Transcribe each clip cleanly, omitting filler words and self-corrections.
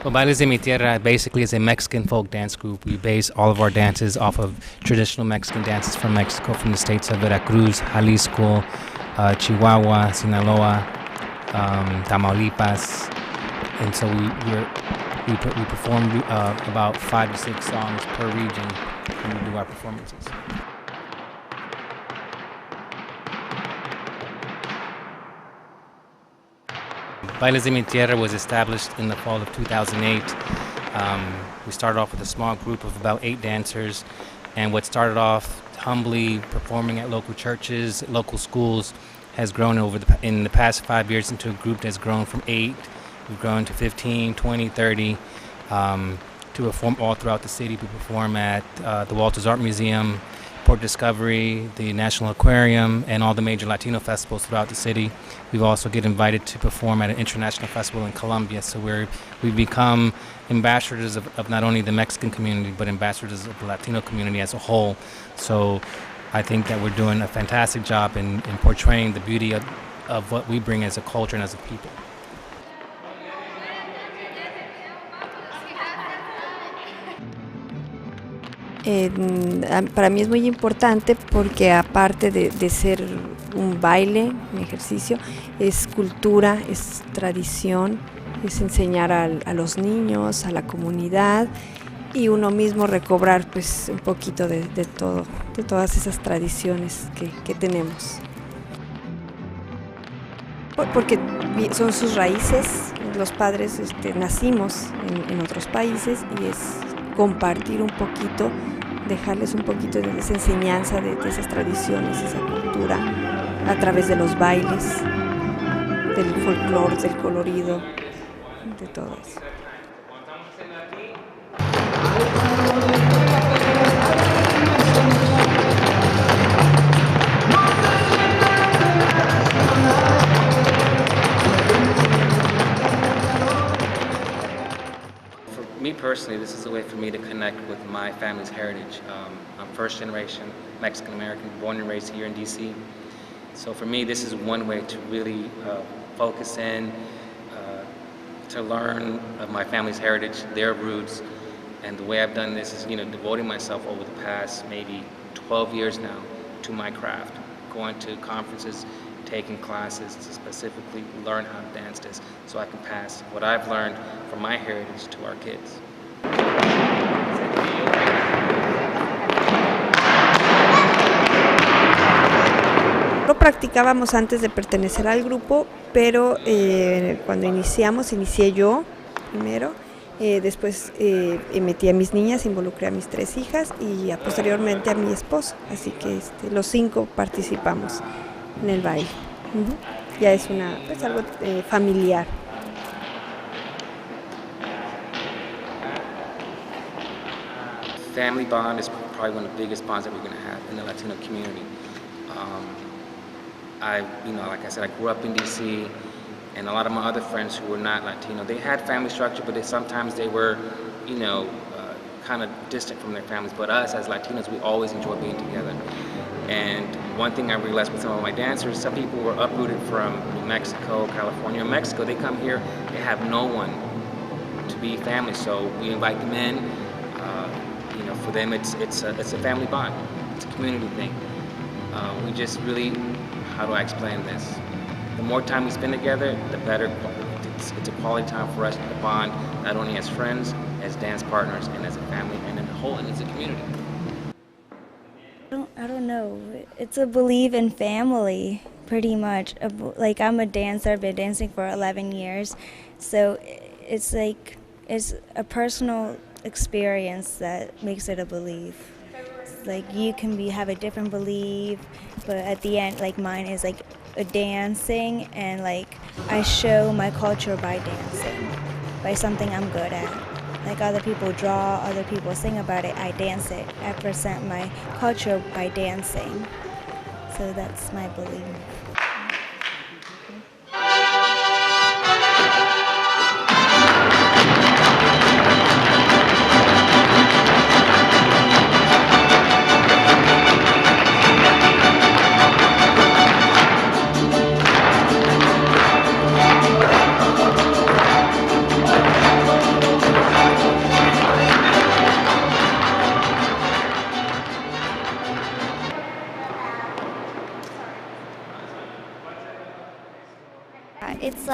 Well, Bailes de Mi Tierra basically is a Mexican folk dance group. We base all of our dances off of traditional Mexican dances from Mexico, from the states of Veracruz, Jalisco, Chihuahua, Sinaloa, Tamaulipas, and so we perform about 5 to 6 songs per region when we do our performances. Bailes de Mi Tierra was established in the fall of 2008. We started off with a small group of about 8 dancers, and what started off humbly performing at local churches, local schools, has grown in the past 5 years into a group that's grown from 8, we've grown to 15, 20, 30, to perform all throughout the city. We perform at the Walters Art Museum, Port Discovery, the National Aquarium, and all the major Latino festivals throughout the city. We've also get invited to perform at an international festival in Colombia, so we've become ambassadors of not only the Mexican community, but ambassadors of the Latino community as a whole. So I think that we're doing a fantastic job in portraying the beauty of what we bring as a culture and as a people. Para mí es muy importante porque aparte de ser un baile, un ejercicio, es cultura, es tradición, es enseñar a los niños, a la comunidad y uno mismo recobrar pues un poquito de todo, de todas esas tradiciones que tenemos. Porque son sus raíces, los padres nacimos en otros países y es compartir un poquito, dejarles un poquito de esa enseñanza de esas tradiciones, esa cultura, a través de los bailes, del folclore, del colorido, de todo eso. Me personally, this is a way for me to connect with my family's heritage. I'm first generation Mexican American, born and raised here in DC. So for me, this is one way to really focus in, to learn of my family's heritage, their roots. And the way I've done this is, devoting myself over the past maybe 12 years now to my craft, going to conferences, taking classes to specifically learn how to dance this so I can pass what I've learned from my heritage to our kids. Lo practicábamos antes de pertenecer al grupo, pero cuando inicié yo primero, después metí a mis niñas, involucré a mis 3 hijas y posteriormente a mi esposo, así que los 5 participamos en el baile. Ya es algo familiar. Family bond is probably one of the biggest bonds that we're going to have in the Latino community. Like I said, I grew up in DC, and a lot of my other friends who were not Latino, they had family structure, but sometimes they were, kind of distant from their families. But us as Latinos, we always enjoy being together. And one thing I realized with some of my dancers, some people were uprooted from New Mexico, California, or Mexico. They come here, they have no one to be family, so we invite them in. For them, it's a family bond. It's a community thing. We just really, how do I explain this? The more time we spend together, the better. It's a quality time for us to bond, not only as friends, as dance partners, and as a family, and in a whole, and as a community. I don't know. It's a belief in family, pretty much. Like, I'm a dancer. I've been dancing for 11 years. So it's a personal experience that makes it a belief. It's like you can have a different belief, but at the end, like, mine is like a dancing, and like I show my culture by dancing, by something I'm good at. Like, other people draw, other people sing about it, I dance it. I present my culture by dancing. So that's my belief.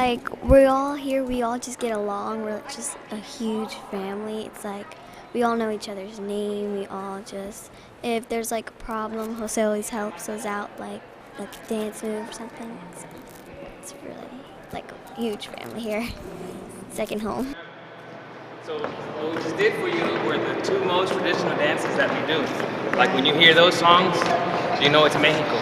like we're all here, we all just get along. We're just a huge family. It's like we all know each other's name. We all just, if there's like a problem, Jose always helps us out, like a dance move or something. So it's really like a huge family here. Second home. So what we just did for you were the two most traditional dances that we do. Like when you hear those songs, you know it's Mexico.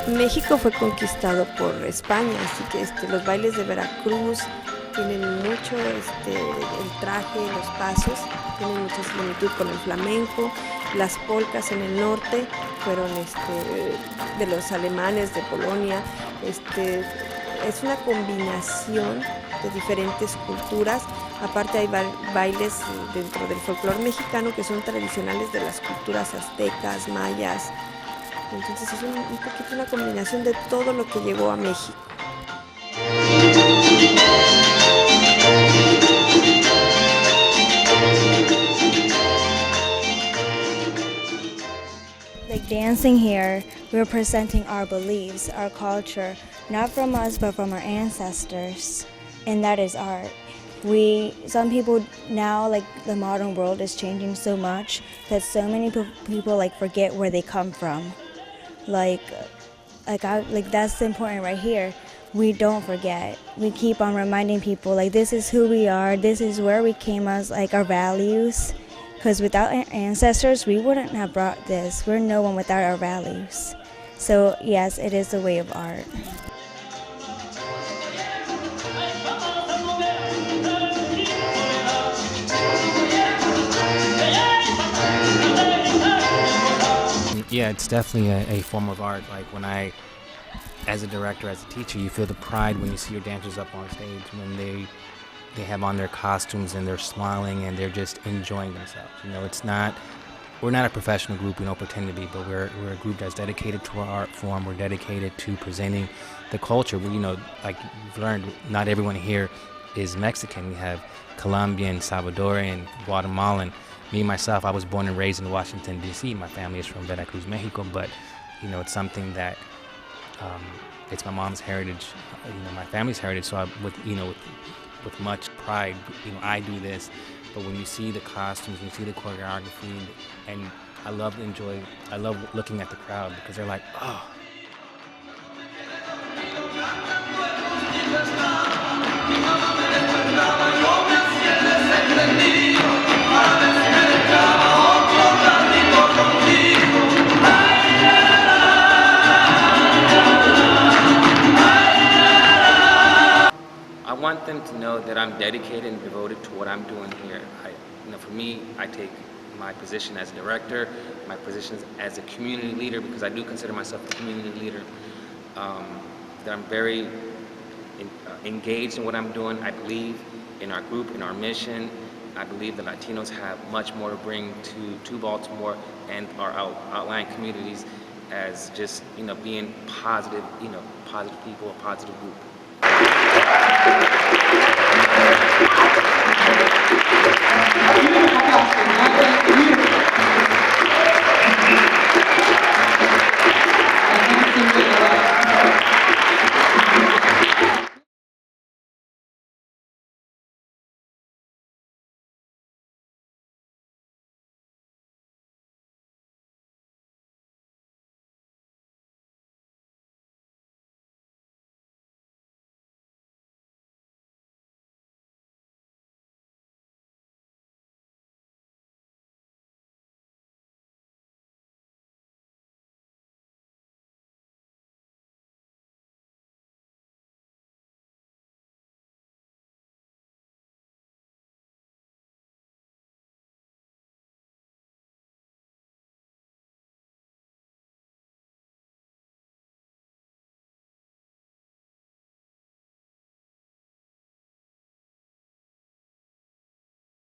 México fue conquistado por España, así que los bailes de Veracruz tienen mucho el traje, los pasos, tienen mucha similitud con el flamenco. Las polcas en el norte fueron de los alemanes, de Polonia. Es una combinación de diferentes culturas. Aparte hay bailes dentro del folclore mexicano que son tradicionales de las culturas aztecas, mayas. Entonces es un poquito una combinación de todo lo que llegó a México. Like dancing here, we're presenting our beliefs, our culture, not from us but from our ancestors, and that is art. Some people now, like the modern world is changing so much that so many people like forget where they come from. Like that's important right here. We don't forget. We keep on reminding people like this is who we are. This is where we came as, like our values. Because without our ancestors, we wouldn't have brought this. We're no one without our values. So yes, it is a way of art. Yeah, it's definitely a form of art. Like when as a director, as a teacher, you feel the pride when you see your dancers up on stage, when they have on their costumes and they're smiling and they're just enjoying themselves. You know, we're not a professional group, we don't pretend to be, but we're a group that's dedicated to our art form. We're dedicated to presenting the culture. You know, like you've learned, not everyone here is Mexican. We have Colombian, Salvadorian, Guatemalan. Me, myself, I was born and raised in Washington, D.C. My family is from Veracruz, Mexico, but, you know, it's something that, it's my mom's heritage, you know, my family's heritage, so with much pride, you know, I do this. But when you see the costumes, when you see the choreography, and I love looking at the crowd because they're like, oh. I want them to know that I'm dedicated and devoted to what I'm doing here. For me, I take my position as a director, my position as a community leader, because I do consider myself a community leader, that I'm very engaged in what I'm doing. I believe in our group, in our mission. I believe that Latinos have much more to bring to Baltimore and our outlying communities as just, you know, being positive, you know, positive people, a positive group.